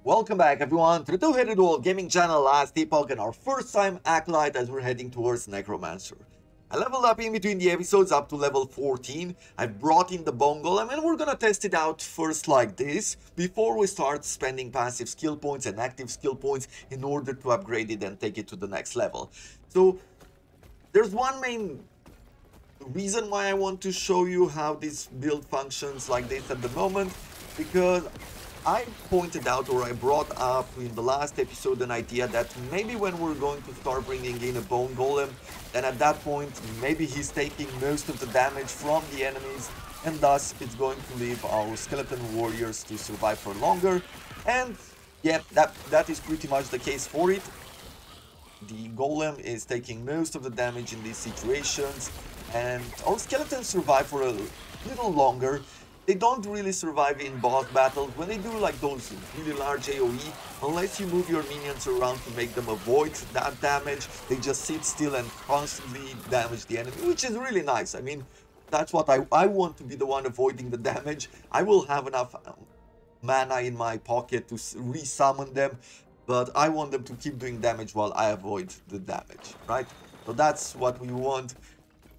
Welcome back everyone to the two-headed wolf gaming channel last Epoch and our first time Acolyte as we're heading towards Necromancer. I leveled up in between the episodes up to level 14. I brought in the bone golem and we're gonna test it out first like this before we start spending passive skill points and active skill points in order to upgrade it and take it to the next level. So there's one main reason why I want to show you how this build functions like this at the moment, because I pointed out, or I brought up in the last episode, an idea that maybe when we're going to start bringing in a bone golem, then at that point maybe he's taking most of the damage from the enemies, and thus it's going to leave our skeleton warriors to survive for longer. And yeah, that is pretty much the case for it. The golem is taking most of the damage in these situations, and our skeletons survive for a little longer. They don't really survive in boss battles when they do like those really large AoE. Unless you move your minions around to make them avoid that damage, they just sit still and constantly damage the enemy, which is really nice. I mean, that's what I want to be the one avoiding the damage. I will have enough mana in my pocket to resummon them, but I want them to keep doing damage while I avoid the damage, right? So that's what we want.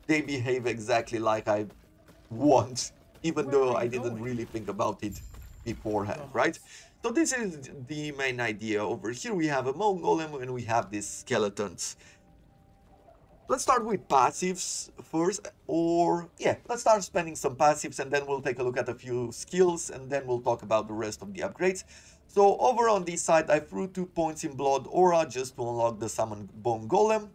They behave exactly like I want, even though I didn't really think about it beforehand, right? So this is the main idea. Over here we have a bone golem and we have these skeletons. Let's start with passives first, or yeah, let's start spending some passives and then we'll take a look at a few skills and then we'll talk about the rest of the upgrades. So over on this side, I threw 2 points in Blood Aura just to unlock the Summon Bone Golem.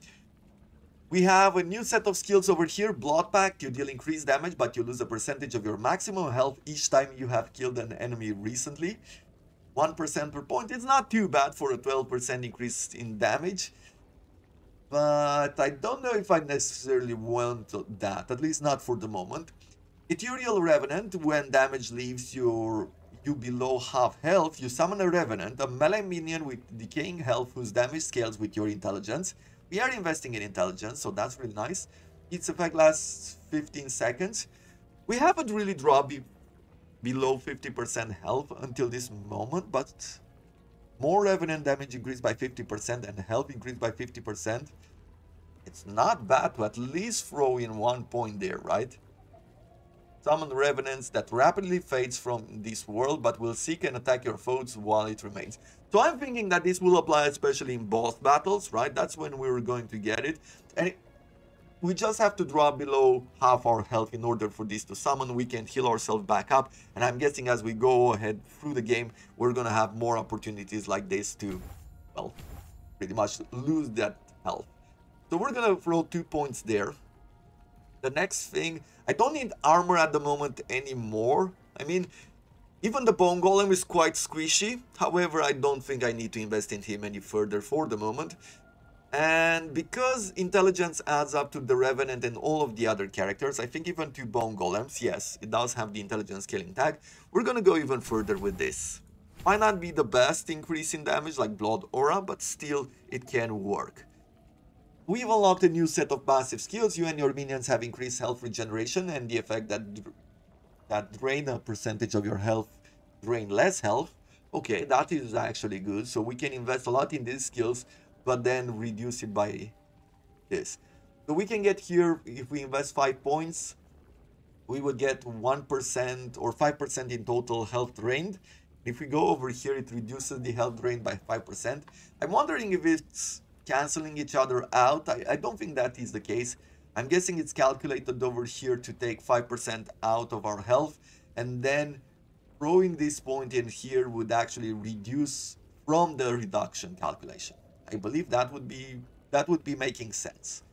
We have a new set of skills over here. Blood Pact, you deal increased damage, but you lose a percentage of your maximum health each time you have killed an enemy recently. 1% per point. It's not too bad for a 12% increase in damage. But I don't know if I necessarily want that, at least not for the moment. Ethereal Revenant, when damage leaves you below half health, you summon a Revenant, a melee minion with decaying health whose damage scales with your intelligence. We are investing in intelligence, so that's really nice. Its effect lasts 15 seconds. We haven't really dropped below 50% health until this moment, but more Revenant damage increased by 50% and health increased by 50%. It's not bad to at least throw in 1 point there, right? Summon Revenants that rapidly fades from this world, but will seek and attack your foes while it remains. So I'm thinking that this will apply especially in boss battles, right? That's when we're going to get it. And we just have to drop below half our health in order for this to summon. We can heal ourselves back up. And I'm guessing as we go ahead through the game, we're going to have more opportunities like this to, well, pretty much lose that health. So we're going to throw 2 points there. The next thing, I don't need armor at the moment anymore. I mean, even the bone golem is quite squishy. However, I don't think I need to invest in him any further for the moment. And because intelligence adds up to the Revenant and all of the other characters, I think even to bone golems, yes, it does have the intelligence scaling tag. We're gonna go even further with this. Might not be the best increase in damage like Blood Aura, but still it can work. We've unlocked a new set of passive skills. You and your minions have increased health regeneration, and the effect that drain a percentage of your health drain less health. Okay, that is actually good. So we can invest a lot in these skills, but then reduce it by this. So we can get here, if we invest 5 points, we would get 1% or 5% in total health drained. If we go over here, it reduces the health drain by 5%. I'm wondering if it's canceling each other out. I don't think that is the case. I'm guessing it's calculated over here to take 5% out of our health, and then throwing this point in here would actually reduce from the reduction calculation. I believe that would be making sense.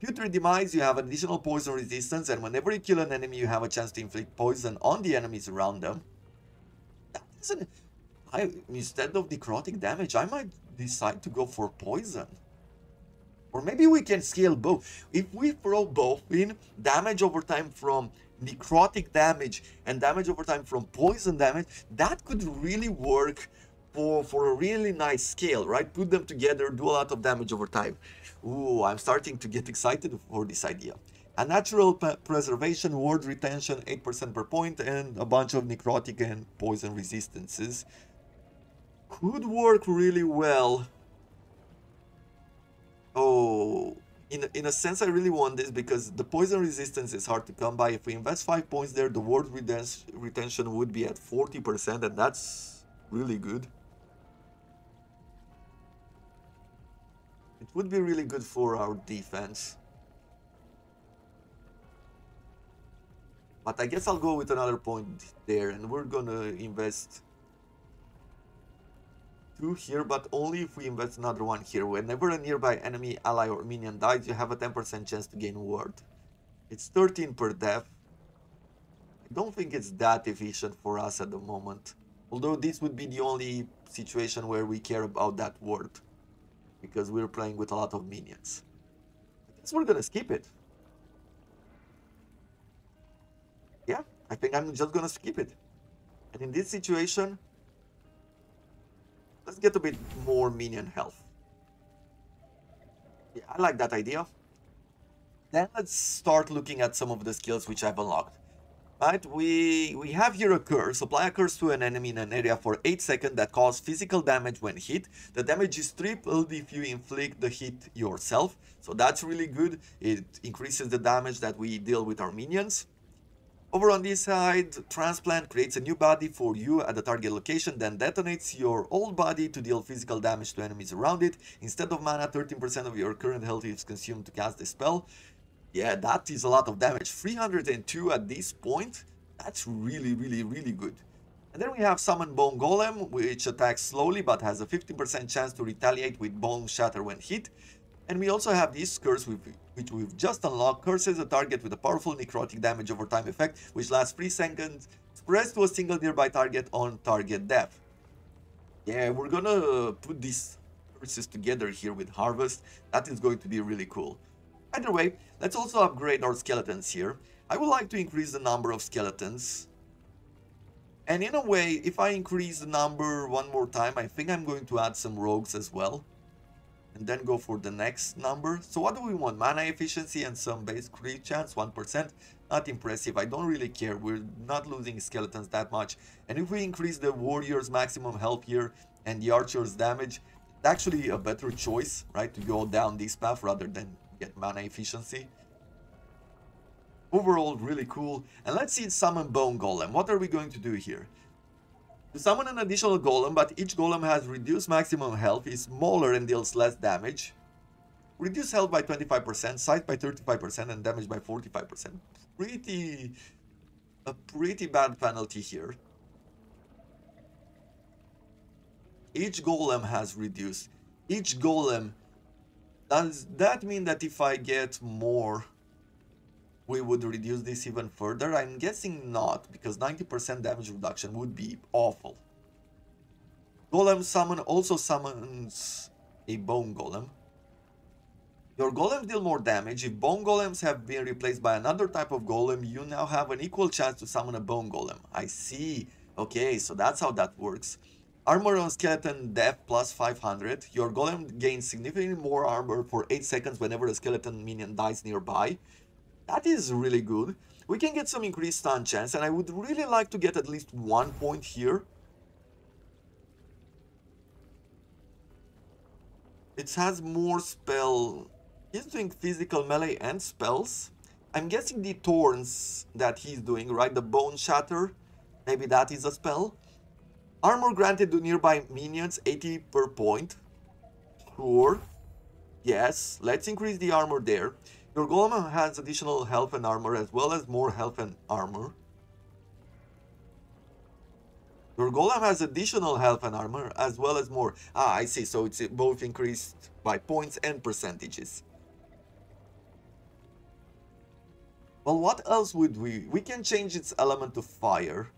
Putrid Demise, you have additional poison resistance, and whenever you kill an enemy, you have a chance to inflict poison on the enemies around them. That isn't... instead of necrotic damage, I might decide to go for poison. Or maybe we can scale both. If we throw both in, damage over time from necrotic damage and damage over time from poison damage, that could really work for a really nice scale, right? Put them together, do a lot of damage over time. Ooh, I'm starting to get excited for this idea. A natural preservation, ward retention 8% per point, and a bunch of necrotic and poison resistances. Could work really well. Oh, in a sense, I really want this because the poison resistance is hard to come by. If we invest 5 points there, the ward retention would be at 40%, and that's really good. It would be really good for our defense. But I guess I'll go with another point there, and we're gonna invest 2 here, but only if we invest another 1 here. Whenever a nearby enemy, ally, or minion dies, you have a 10% chance to gain ward. It's 13 per death. I don't think it's that efficient for us at the moment. Although this would be the only situation where we care about that ward, because we're playing with a lot of minions. I guess we're gonna skip it. Yeah, I think I'm just gonna skip it. And in this situation, let's get a bit more minion health. Yeah, I like that idea. Then let's start looking at some of the skills which I've unlocked. Right, we have here a curse. Apply a curse to an enemy in an area for 8 seconds that causes physical damage when hit. The damage is tripled if you inflict the hit yourself. So that's really good. It increases the damage that we deal with our minions. Over on this side, Transplant creates a new body for you at the target location, then detonates your old body to deal physical damage to enemies around it. Instead of mana, 13% of your current health is consumed to cast the spell. Yeah, that is a lot of damage. 302 at this point. That's really good. And then we have Summon Bone Golem, which attacks slowly but has a 15% chance to retaliate with Bone Shatter when hit. And we also have this curse which we've just unlocked. Curses a target with a powerful necrotic damage over time effect, which lasts 3 seconds, spreads to a single nearby target on target death. Yeah, we're gonna put these curses together here with Harvest. That is going to be really cool. Either way, let's also upgrade our skeletons here. I would like to increase the number of skeletons. And in a way, if I increase the number one more time, I think I'm going to add some rogues as well. And then go for the next number. So what do we want? Mana efficiency and some base crit chance, 1%. Not impressive. I don't really care. We're not losing skeletons that much. And if we increase the warrior's maximum health here and the archer's damage, it's actually a better choice, right? To go down this path rather than get mana efficiency. Overall, really cool. And let's see Summon Bone Golem. What are we going to do here? To summon an additional golem, but each golem has reduced maximum health, is smaller and deals less damage. Reduce health by 25%, size by 35%, and damage by 45%. A pretty bad penalty here. Each golem has reduced. Each golem. Does that mean that if I get more, we would reduce this even further? I'm guessing not, because 90% damage reduction would be awful. Golem Summon also summons a Bone Golem. Your golems deal more damage. If bone golems have been replaced by another type of golem, you now have an equal chance to summon a bone golem. I see. Okay, so that's how that works. Armor on skeleton death plus 500. Your golem gains significantly more armor for 8 seconds whenever a skeleton minion dies nearby. That is really good. We can get some increased stun chance, and I would really like to get at least 1 point here. It has more spell. He's doing physical, melee, and spells. I'm guessing the thorns that he's doing, right? The bone shatter. Maybe that is a spell. Armor granted to nearby minions, 80 per point. Sure. Yes, let's increase the armor there. Your golem has additional health and armor, as well as more health and armor. Your golem has additional health and armor, as well as more. Ah, I see. So it's both increased by points and percentages. Well, what else would we... We can change its element to fire.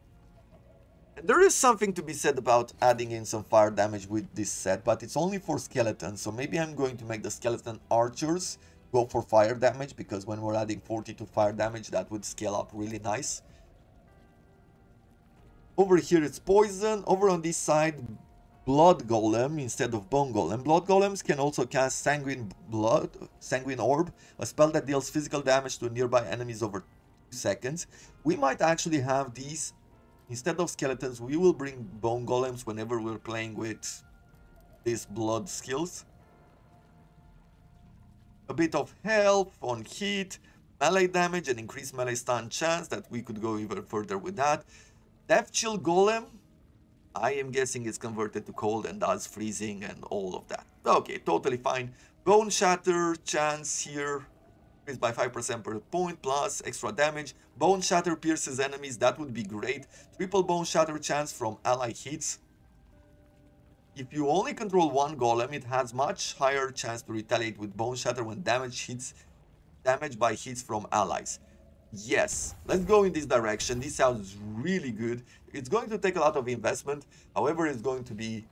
And there is something to be said about adding in some fire damage with this set, but it's only for skeletons. So maybe I'm going to make the skeleton archers go for fire damage, because when we're adding 40 to fire damage, that would scale up really nice. Over here it's poison. Over on this side, blood golem instead of bone golem. Blood golems can also cast sanguine orb, a spell that deals physical damage to nearby enemies over 2 seconds. We might actually have these instead of skeletons, we will bring bone golems whenever we're playing with these blood skills. A bit of health on hit, melee damage, and increased melee stun chance that we could go even further with that. Death Chill Golem, I am guessing it's converted to cold and does freezing and all of that. Okay, totally fine. Bone Shatter chance here, increased by 5% per point, plus extra damage. Bone Shatter pierces enemies, that would be great. Triple Bone Shatter chance from ally hits. If you only control one golem, it has much higher chance to retaliate with Bone Shatter when damage by hits from allies. Yes, let's go in this direction. This sounds really good. It's going to take a lot of investment. However, it's going to be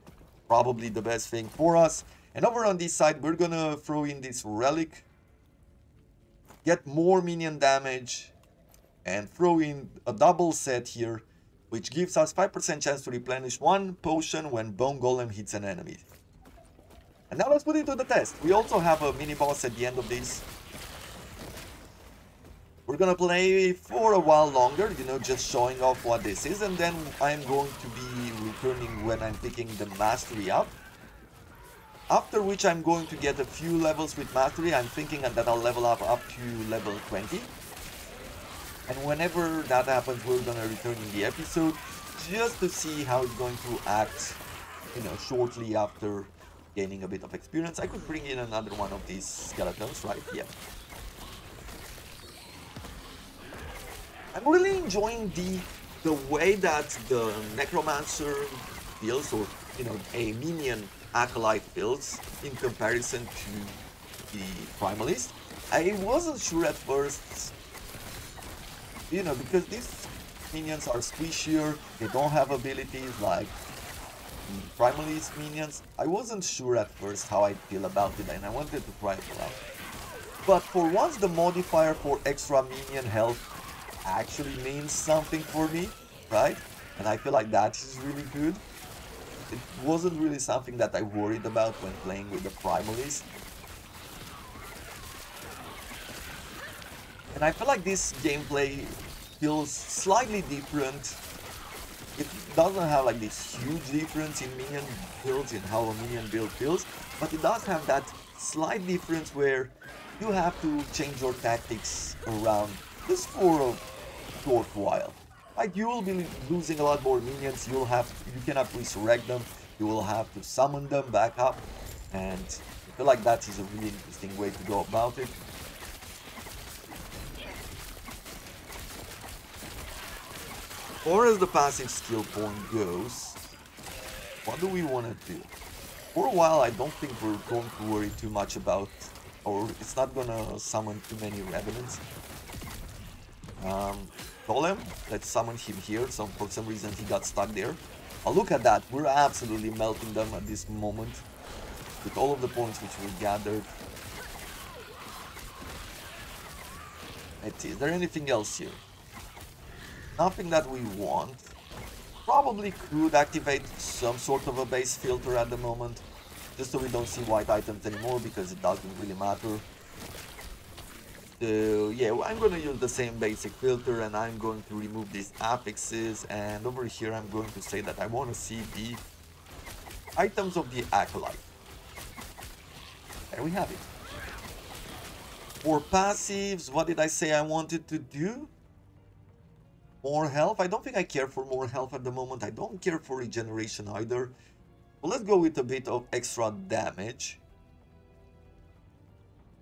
probably the best thing for us. And over on this side, we're gonna throw in this relic, get more minion damage, and throw in a double set here, which gives us 5% chance to replenish one potion when Bone Golem hits an enemy. And now let's put it to the test. We also have a mini boss at the end of this. We're gonna play for a while longer, you know, just showing off what this is, and then I'm going to be returning when I'm picking the mastery up. After which I'm going to get a few levels with mastery. I'm thinking that I'll level up to level 20. And whenever that happens, we're gonna return in the episode just to see how it's going to act, you know, shortly after gaining a bit of experience. I could bring in another one of these skeletons, right? Yeah. I'm really enjoying the way that the Necromancer builds, or, you know, a minion Acolyte builds in comparison to the Primalist. I wasn't sure at first, you know, because these minions are squishier, they don't have abilities like the Primalist minions. I wasn't sure at first how I'd feel about it, and I wanted to try it out. But for once, the modifier for extra minion health actually means something for me, right? And I feel like that is really good. It wasn't really something that I worried about when playing with the Primalist. And I feel like this gameplay feels slightly different. It doesn't have like this huge difference in minion builds, in how a minion build feels, but it does have that slight difference where you have to change your tactics around just for a short while. Like, you will be losing a lot more minions, you cannot resurrect them, you will have to summon them back up, and I feel like that is a really interesting way to go about it. As far as the passive skill point goes, what do we want to do? For a while, I don't think we're going to worry too much about, or it's not gonna summon too many revenants. Golem, let's summon him here, so for some reason he got stuck there. Oh, look at that, we're absolutely melting them at this moment with all of the points which we gathered. Let's see, is there anything else here? Nothing that we want. Probably could activate some sort of a base filter at the moment, just so we don't see white items anymore, because it doesn't really matter. So yeah, I'm gonna use the same basic filter, and I'm going to remove these affixes, and over here I'm going to say that I want to see the items of the Acolyte. There we have it. For passives, what did I say I wanted to do? More health? I don't think I care for more health at the moment. I don't care for regeneration either. So let's go with a bit of extra damage.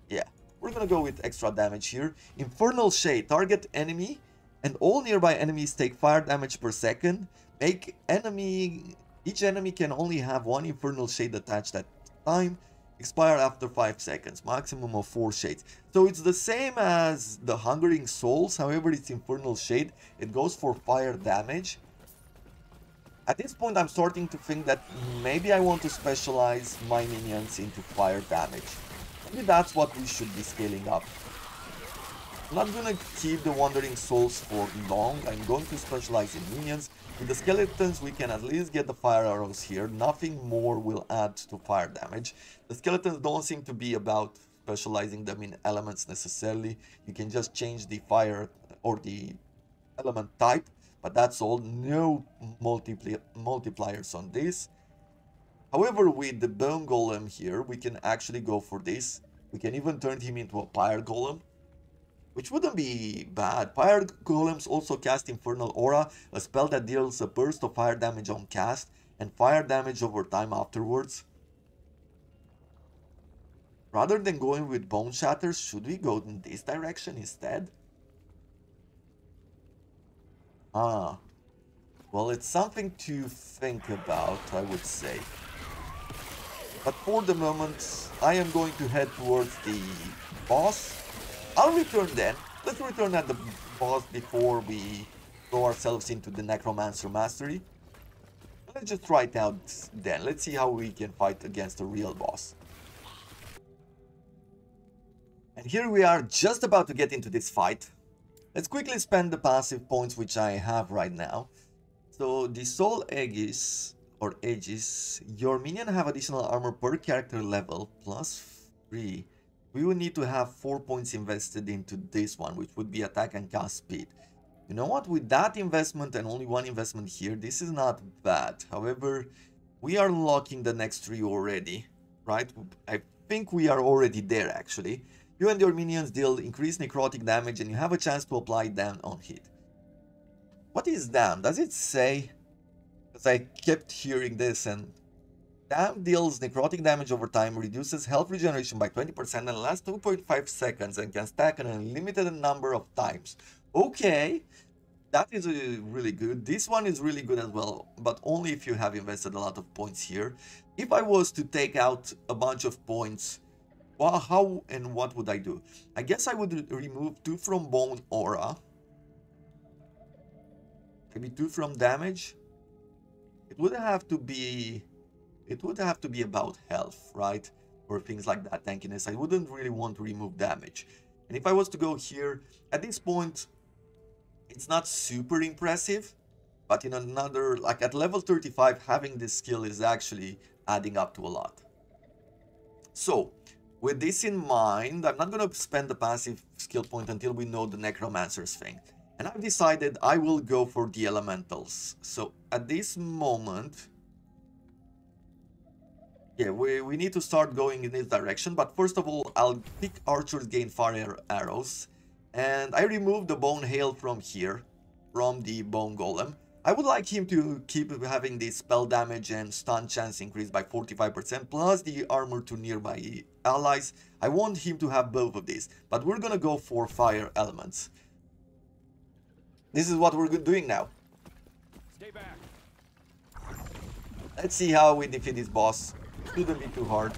Yeah. We're gonna go with extra damage here. Infernal Shade. Target enemy and all nearby enemies take fire damage per second. Each enemy can only have one Infernal Shade attached at a time. Expire after 5 seconds. Maximum of 4 shades. So it's the same as the Hungering Souls. However, it's Infernal Shade. It goes for fire damage. At this point, I'm starting to think that maybe I want to specialize my minions into fire damage. Maybe that's what we should be scaling up. I'm not gonna keep the Wandering Souls for long. I'm going to specialize in minions. With the skeletons, we can at least get the fire arrows here. Nothing more will add to fire damage. The skeletons don't seem to be about specializing them in elements necessarily. You can just change the fire or the element type, But that's all. No multipliers on this. However, with the bone golem here, we can actually go for this. We can even turn him into a pyre golem, which wouldn't be bad. Pyre golems also cast Infernal Aura, a spell that deals a burst of fire damage on cast and fire damage over time afterwards. Rather than going with Bone Shatters, should we go in this direction instead? Ah, well, it's something to think about, I would say. But for the moment, I am going to head towards the boss. I'll return then. Let's return at the boss before we throw ourselves into the Necromancer mastery. Let's just try it out then. Let's see how we can fight against a real boss. And here we are, just about to get into this fight. Let's quickly spend the passive points which I have right now. So the Soul Aegis, or Aegis, your minion have additional armor per character level, +3. We will need to have 4 points invested into this one, which would be attack and cast speed. You know what, with that investment and only one investment here, this is not bad. However, we are unlocking the next 3 already, right? I think we are already there actually. You and your minions deal increased necrotic damage and you have a chance to apply Damn on hit. What is Damn? Does it say? Because I kept hearing this, and Damn deals necrotic damage over time, reduces health regeneration by 20% and lasts 2.5 seconds and can stack an unlimited number of times. Okay, that is really good. This one is really good as well, but only if you have invested a lot of points here. If I was to take out a bunch of points, well, how and what would I do? I guess I would remove 2 from Bone Aura. Maybe 2 from damage. It would have to be about health, right? Or things like that, tankiness. I wouldn't really want to remove damage. And if I was to go here, at this point, it's not super impressive. But in another, like at level 35, having this skill is actually adding up to a lot. So, with this in mind, I'm not going to spend the passive skill point until we know the Necromancer's thing. And I've decided I will go for the Elementals. So at this moment, yeah, we need to start going in this direction. But first of all, I'll pick Archers gain fire arrows. And I remove the Bone Hail from here, from the Bone Golem. I would like him to keep having the spell damage and stun chance increased by 45%, plus the armor to nearby allies. I want him to have both of these, but we're gonna go for fire elements. This is what we're doing now. Stay back. Let's see how we defeat this boss. Shouldn't be too hard.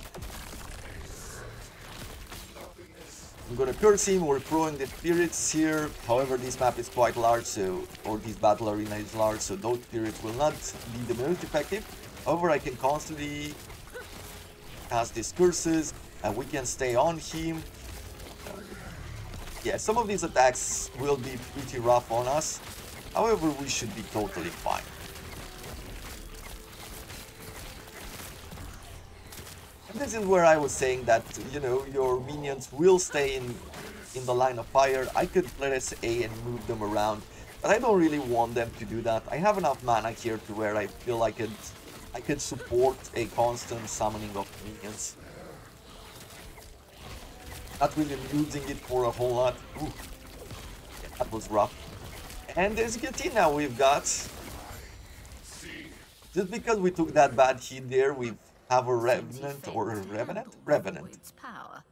I'm gonna curse him. We're throwing the spirits here. However, this map is quite large, or this battle arena is large, so those spirits will not be the most effective. However, I can constantly cast these curses, and we can stay on him. Yeah, some of these attacks will be pretty rough on us. However, we should be totally fine. And this is where I was saying that, you know, your minions will stay in the line of fire. I could press A and move them around, but I don't really want them to do that. I have enough mana here to where I feel I could support a constant summoning of minions. Not really losing it for a whole lot. Ooh, yeah, that was rough. And as you can see now, we've got... Just because we took that bad hit there, we have a Revenant or a Revenant? Revenant. Power.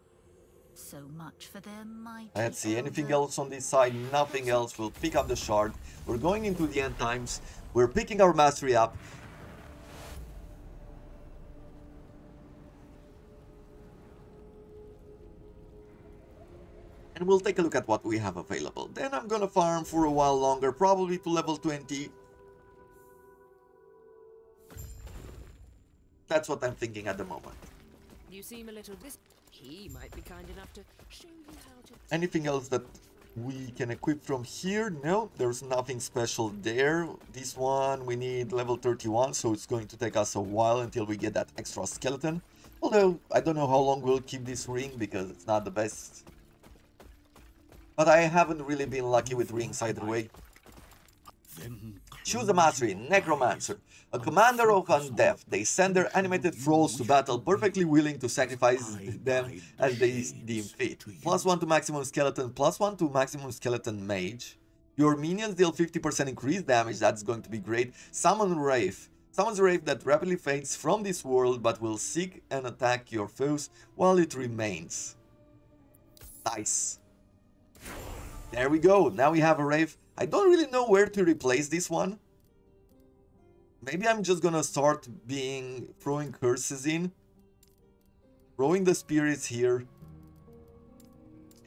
So much for their mighty Let's see, anything else on this side? Nothing else. We'll pick up the shard. We're going into the end times. We're picking our mastery up. And we'll take a look at what we have available. Then I'm gonna farm for a while longer, probably to level 20. That's what I'm thinking at the moment. You seem a little He might be kind enough to show you how to... Anything else that we can equip from here? No, there's nothing special there. This one we need level 31, so it's going to take us a while until we get that extra skeleton. Although, I don't know how long we'll keep this ring, because it's not the best. But I haven't really been lucky with rings either way. Choose a mastery, Necromancer. A commander of undeath. They send their animated thralls to battle, perfectly willing to sacrifice them as they deem fit. +1 to maximum skeleton, +1 to maximum skeleton mage. Your minions deal 50% increased damage, that's going to be great. Summon Wraith. Summons a Wraith that rapidly fades from this world but will seek and attack your foes while it remains. Nice. There we go, now we have a Wraith. I don't really know where to replace this one. Maybe I'm just gonna start throwing curses in. Throwing the spirits here.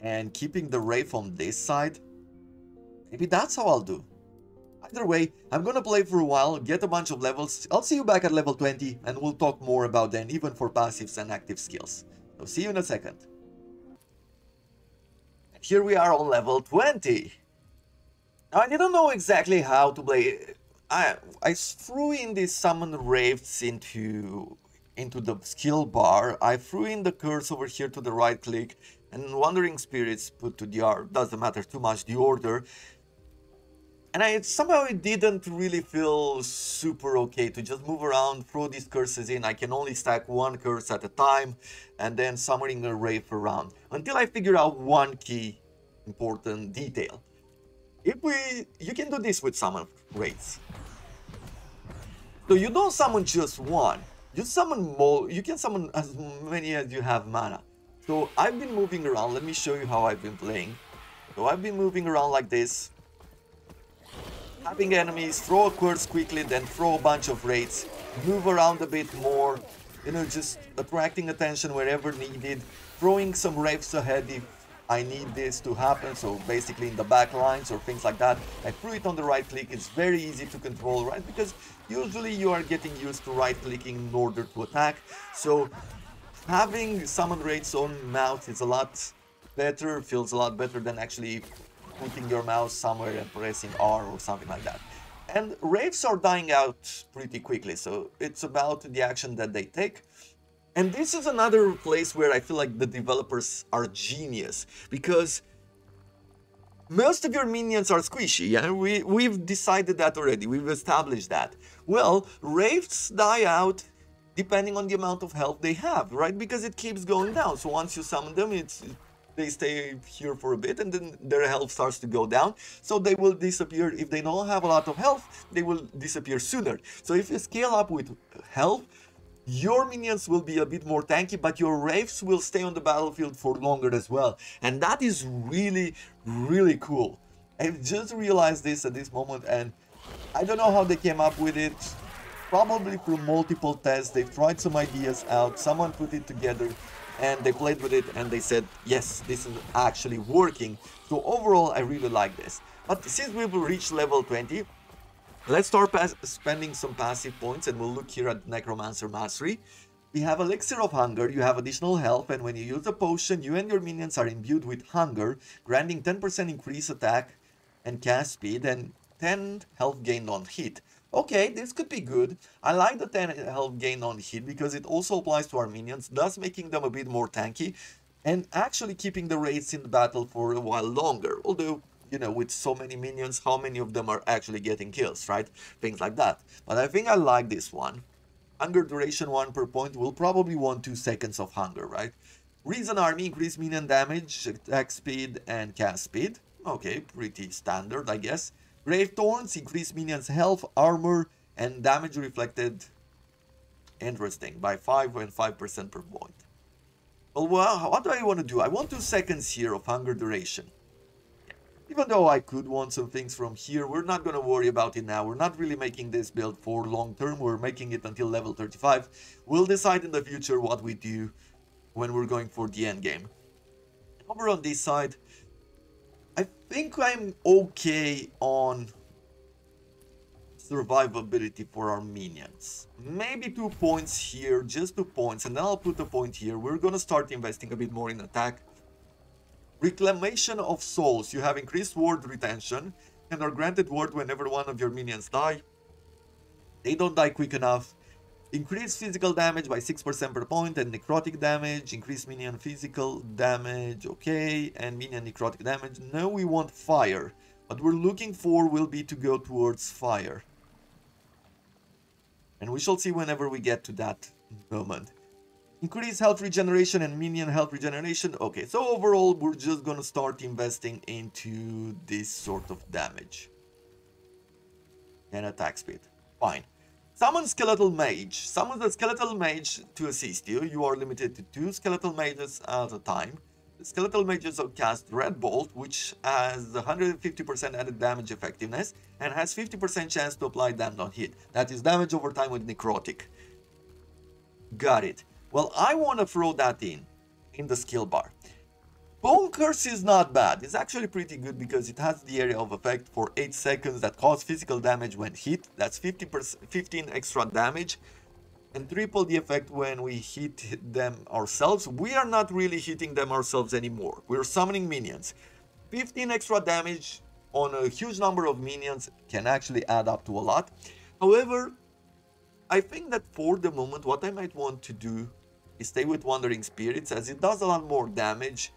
And keeping the Wraith on this side. Maybe that's how I'll do. Either way, I'm gonna play for a while, get a bunch of levels. I'll see you back at level 20 and we'll talk more about them, even for passives and active skills. So see you in a second. And here we are on level 20. Now I didn't know exactly how to play. I threw in these summon wraiths into the skill bar. I threw in the curse over here to the right click and wandering spirits put to the R. Doesn't matter too much the order. And somehow it didn't really feel super okay to just move around, throw these curses in. I can only stack one curse at a time and then summoning a wraith around. Until I figure out one key important detail. You can do this with summon wraiths. So you don't summon just one. You summon more. You can summon as many as you have mana. So I've been moving around. Let me show you how I've been playing. So I've been moving around like this. Tapping enemies, throw a curse quickly, then throw a bunch of wraiths. Move around a bit more. You know, just attracting attention wherever needed. Throwing some wraiths ahead if I need this to happen, so basically in the back lines or things like that. I threw it on the right click. It's very easy to control, right? Because usually you are getting used to right clicking in order to attack. So having summon wraiths on mouse is a lot better, feels a lot better than actually putting your mouse somewhere and pressing R or something like that. And wraiths are dying out pretty quickly, so it's about the action that they take. And this is another place where I feel like the developers are genius, because most of your minions are squishy, yeah? We've decided that already, we've established that. Well, wraiths die out depending on the amount of health they have, right? Because it keeps going down, so once you summon them, they stay here for a bit and then their health starts to go down, so they will disappear. If they don't have a lot of health, they will disappear sooner. So if you scale up with health, your minions will be a bit more tanky, but your wraiths will stay on the battlefield for longer as well. And that is really, really cool. I've just realized this at this moment, and I don't know how they came up with it. Probably through multiple tests, they've tried some ideas out, someone put it together, and they played with it, and they said, yes, this is actually working. So overall, I really like this. But since we've reached level 20, let's start spending some passive points, and we'll look here at Necromancer Mastery. We have Elixir of Hunger, you have additional health, and when you use a potion, you and your minions are imbued with hunger, granting 10% increased attack and cast speed, and 10 health gained on hit. Okay, this could be good. I like the 10 health gain on hit because it also applies to our minions, thus making them a bit more tanky, and actually keeping the wraiths in the battle for a while longer, although, you know, with so many minions, how many of them are actually getting kills, right? Things like that. But I think I like this one. Hunger duration 1 per point. We'll probably want 2 seconds of hunger, right? Reason Army, increase minion damage, attack speed, and cast speed. Okay, pretty standard, I guess. Grave Thorns, increase minions' health, armor, and damage reflected. Interesting, by 5 and 5% per point. Well, what do I want to do? I want 2 seconds here of hunger duration. Even though I could want some things from here, we're not going to worry about it now. We're not really making this build for long term. We're making it until level 35. We'll decide in the future what we do when we're going for the end game. Over on this side, I think I'm okay on survivability for our minions. Maybe 2 points here, just 2 points, and then I'll put a point here. We're going to start investing a bit more in attack. Reclamation of souls. You have increased ward retention and are granted ward whenever one of your minions die. They don't die quick enough. Increase physical damage by 6% per point and necrotic damage. Increase minion physical damage, okay, and minion necrotic damage. No, we want fire. What we're looking for will be to go towards fire. And we shall see whenever we get to that moment. Increase health regeneration and minion health regeneration. Okay, so overall, we're just gonna start investing into this sort of damage. And attack speed. Fine. Summon Skeletal Mage. Summon the Skeletal Mage to assist you. You are limited to 2 Skeletal Mages at a time. The Skeletal Mages will cast Red Bolt, which has 150% added damage effectiveness and has 50% chance to apply damage on hit. That is damage over time with Necrotic. Got it. Well, I want to throw that in the skill bar. Bone Curse is not bad. It's actually pretty good because it has the area of effect for 8 seconds that cause physical damage when hit. That's 15 extra damage. And triple the effect when we hit them ourselves. We are not really hitting them ourselves anymore. We're summoning minions. 15 extra damage on a huge number of minions can actually add up to a lot. However, I think that for the moment what I might want to do is stay with Wandering Spirits, as it does a lot more damage.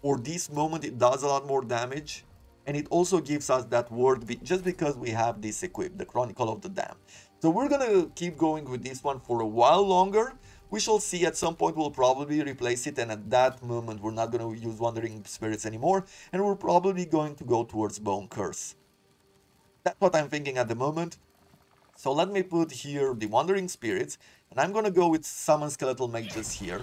For this moment it does a lot more damage. And it also gives us that word just because we have this equipped, the Chronicle of the Damned. So we're gonna keep going with this one for a while longer. We shall see. At some point we'll probably replace it, and at that moment we're not gonna use Wandering Spirits anymore, and we're probably going to go towards Bone Curse. That's what I'm thinking at the moment. So let me put here the Wandering Spirits, and I'm gonna go with Summon Skeletal Mages here.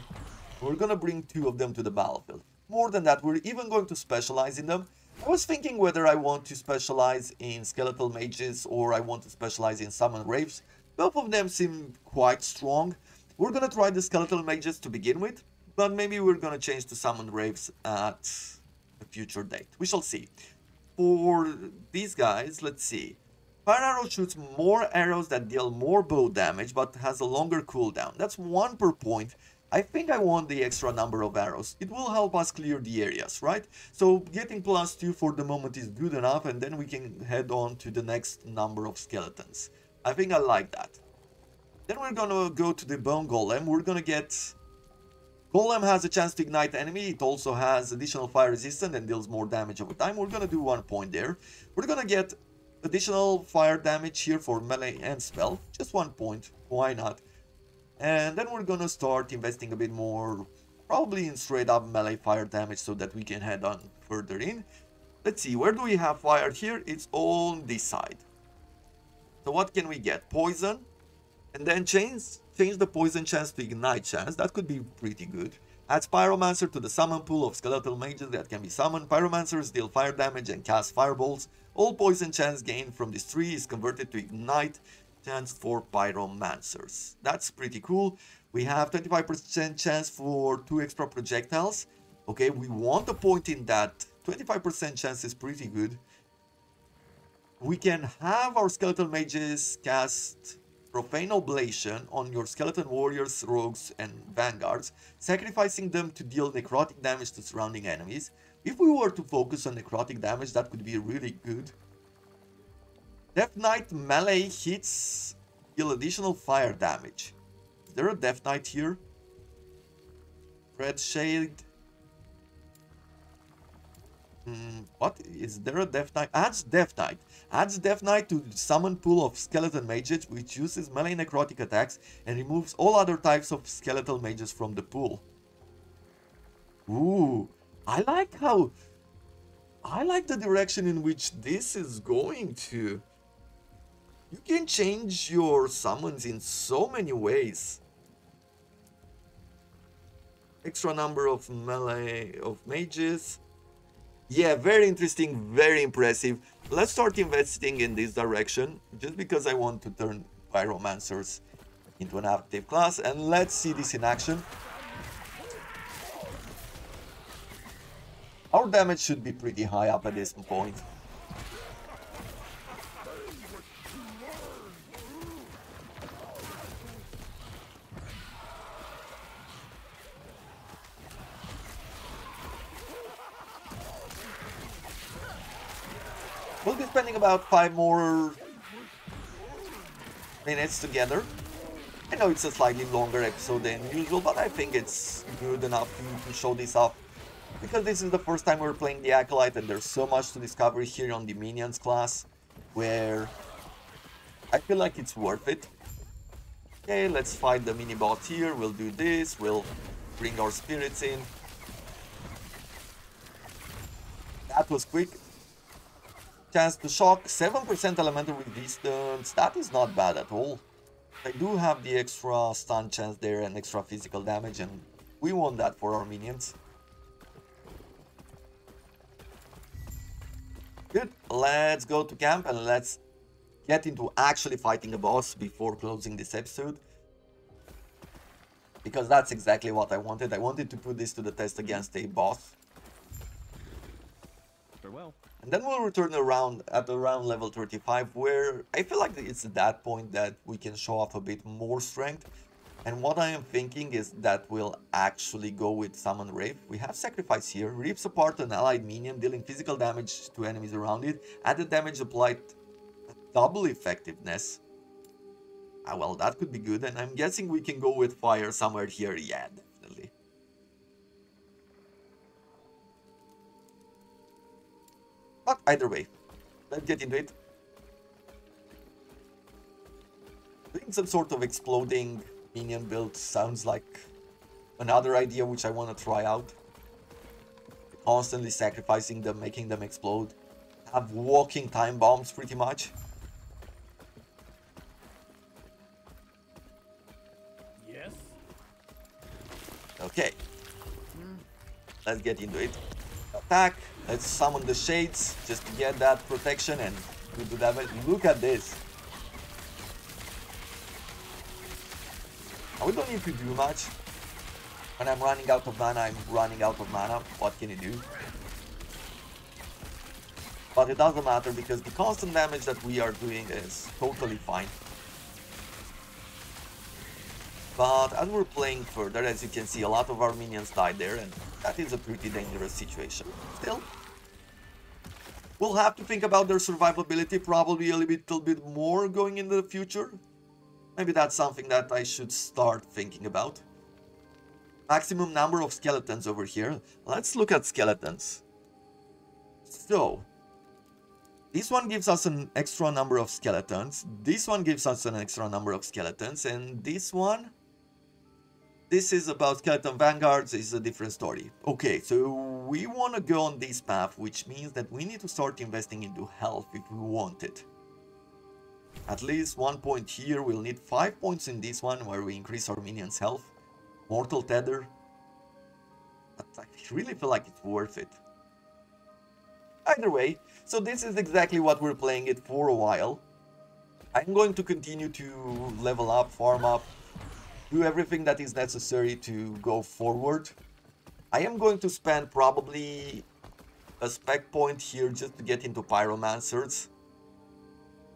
We're gonna bring 2 of them to the battlefield. More than that, we're even going to specialize in them. I was thinking whether I want to specialize in Skeletal Mages or I want to specialize in Summon Wraiths. Both of them seem quite strong. We're gonna try the Skeletal Mages to begin with, but maybe we're gonna change to Summon Wraiths at a future date. We shall see. For these guys, let's see. Fire Arrow shoots more arrows that deal more bow damage, but has a longer cooldown. That's 1 per point. I think I want the extra number of arrows. It will help us clear the areas, right? So getting +2 for the moment is good enough, and then we can head on to the next number of skeletons. I think I like that. Then we're gonna go to the Bone Golem. We're gonna get... Golem has a chance to ignite enemy. It also has additional fire resistance and deals more damage over time. We're gonna do 1 point there. We're gonna get additional fire damage here for melee and spell. Just 1 point. Why not? And then we're gonna start investing a bit more, probably in straight up melee fire damage so that we can head on further in. Let's see, where do we have fire here? It's on this side. So what can we get? Poison. And then change the poison chance to ignite chance. That could be pretty good. Adds Pyromancer to the summon pool of skeletal mages that can be summoned. Pyromancers deal fire damage and cast fireballs. All poison chance gained from this tree is converted to ignite chance for Pyromancers. That's pretty cool. We have 25% chance for 2 extra projectiles. Okay, we want a point in that. 25% chance is pretty good. We can have our skeletal mages cast Profane Oblation on your skeleton warriors, rogues, and vanguards, sacrificing them to deal necrotic damage to surrounding enemies. If we were to focus on necrotic damage, that could be really good. Death Knight melee hits deal additional fire damage. Is there a Death Knight here? Red Shade. What? Is there a Death Knight? Adds Death Knight. Adds Death Knight to summon pool of skeleton mages, which uses melee necrotic attacks and removes all other types of skeletal mages from the pool. Ooh, I like the direction in which this is going to. You can change your summons in so many ways. Extra number of melee of mages. Yeah, very interesting, very impressive. Let's start investing in this direction, just because I want to turn Pyromancers into an active class, and let's see this in action. Our damage should be pretty high up at this point. We'll be spending about 5 more minutes together. I know it's a slightly longer episode than usual, but I think it's good enough to show this off. because this is the first time we're playing the Acolyte and there's so much to discover here on the Minions class, where I feel like it's worth it. Okay, let's fight the mini-boss here, we'll do this, we'll bring our spirits in. That was quick. Chance to shock, 7% elemental resistance, that is not bad at all. I do have the extra stun chance there and extra physical damage, and we want that for our minions. Good, let's go to camp and let's get into actually fighting a boss before closing this episode. Because that's exactly what I wanted. I wanted to put this to the test against a boss. Farewell. And then we'll return around at around level 35, where I feel like it's at that point that we can show off a bit more strength. And what I am thinking is that we'll actually go with Summon Wraith. We have Sacrifice here, rips apart an allied minion, dealing physical damage to enemies around it. Added damage applied, double effectiveness. Ah, well, that could be good, and I'm guessing we can go with fire somewhere here. Yeah, definitely. But either way, let's get into it. Doing some sort of exploding minion build sounds like another idea which I want to try out. Constantly sacrificing them, making them explode. Have walking time bombs pretty much. Yes. Okay. Let's get into it. Attack. Let's summon the shades just to get that protection and do the damage. Look at this. We don't need to do much. When I'm running out of mana, I'm running out of mana. What can you do? But it doesn't matter because the constant damage that we are doing is totally fine. But as we're playing further, as you can see, a lot of our minions died there, and that is a pretty dangerous situation. Still, we'll have to think about their survivability probably a little bit more going into the future. Maybe that's something that I should start thinking about. Maximum number of skeletons over here. Let's look at skeletons. So, this one gives us an extra number of skeletons. This one gives us an extra number of skeletons. And this one, this is about skeleton vanguards, is a different story. Okay, so we want to go on this path, which means that we need to start investing into health if we want it. At least 1 point here, we'll need 5 points in this one where we increase our minions' health. Mortal Tether. But I really feel like it's worth it. Either way, so this is exactly what we're playing it for a while. I'm going to continue to level up, farm up, do everything that is necessary to go forward. I am going to spend probably a spec point here just to get into Pyromancers,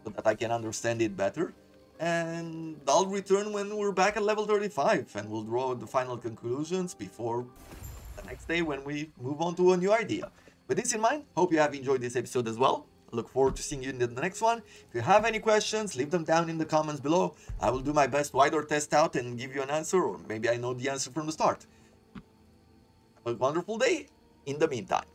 so that I can understand it better. And I'll return when we're back at level 35 and we'll draw the final conclusions before the next day when we move on to a new idea. With this in mind, hope you have enjoyed this episode as well. I look forward to seeing you in the next one. If you have any questions, leave them down in the comments below. I will do my best to either test out and give you an answer, or maybe I know the answer from the start. Have a wonderful day in the meantime.